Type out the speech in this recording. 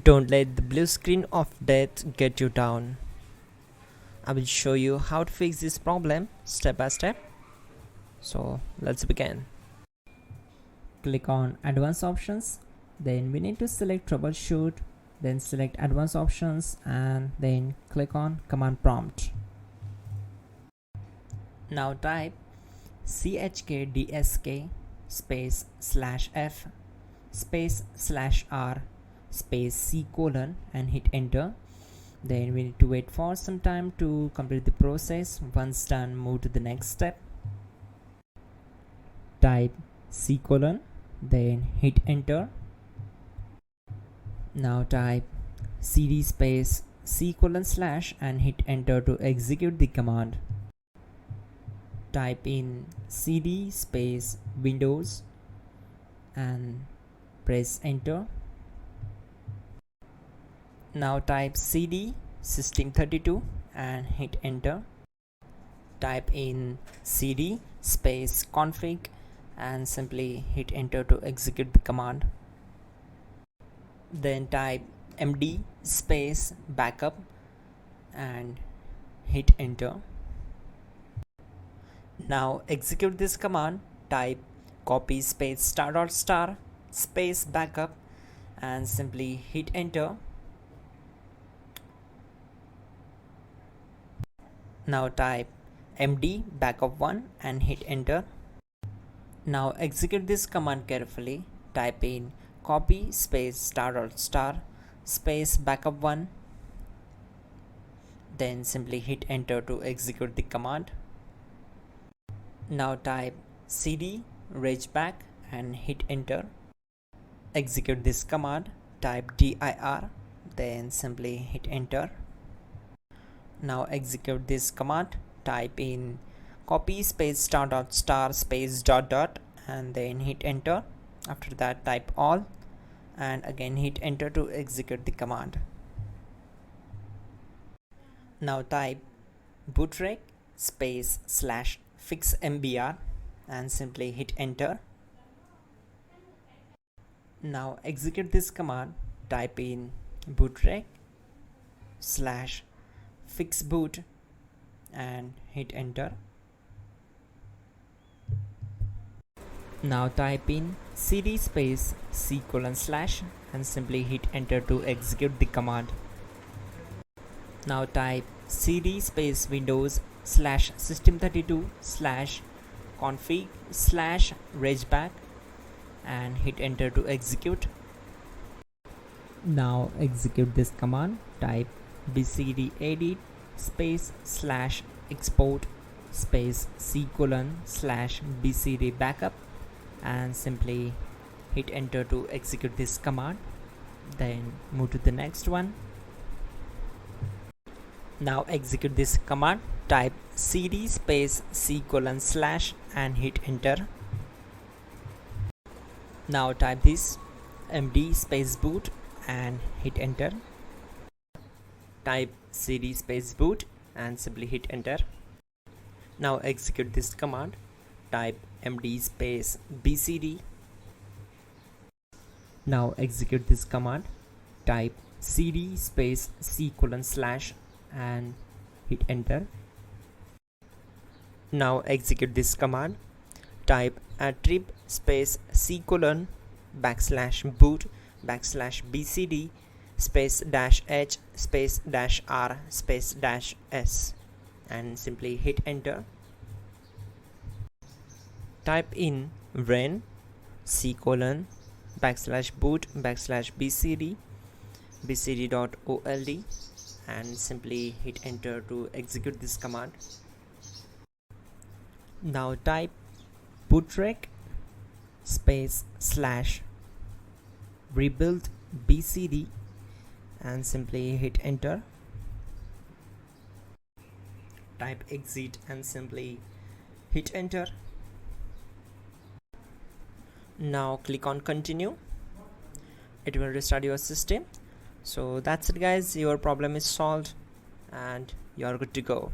Don't let the blue screen of death get you down. I will show you how to fix this problem step by step. So let's begin. Click on Advanced Options. Then we need to select Troubleshoot. Then select Advanced Options and then click on Command Prompt. Now type chkdsk space /f space /r space c : and hit enter. Then we need to wait for some time to complete the process. Once done, move to the next step. Type c : then hit enter. Now type cd space c : / and hit enter to execute the command. Type in cd space Windows and press enter. Now type cd system32 and hit enter. Type in cd space config and simply hit enter to execute the command. Then type md space backup and hit enter. Now execute this command. Type copy space ** space backup and simply hit enter. Now type md backup1 and hit enter. Now execute this command carefully. Type in copy space ** space backup1, then simply hit enter to execute the command. Now type cd regback and hit enter. Execute this command. Type dir, then simply hit enter. Now execute this command. Type in copy space ** space ... and then hit enter. After that type all and again hit enter to execute the command. Now type bootrec space /fixmbr and simply hit enter. Now execute this command. Type in bootrec /fixboot and hit enter. Now type in cd space c : / and simply hit enter to execute the command. Now type cd space Windows /system32 /config regback and hit enter to execute. Now execute this command. Type bcdedit space /export space c : /bcd backup and simply hit enter to execute this command. Then move to the next one. Now execute this command. Type cd space c : / and hit enter. Now type this md space boot and hit enter. Type cd space boot and simply hit enter. Now execute this command. Type md space bcd. Now execute this command. Type cd space c : / and hit enter. Now execute this command. Type attrib space c : \boot \bcd space -h space -r space -s and simply hit enter. Type in ren c : \boot \bcd bcd.old and simply hit enter to execute this command. Now type bootrec space /rebuildbcd and simply hit enter. Type exit and simply hit enter. Now click on continue. It will restart your system. So that's it guys, your problem is solved and you're good to go.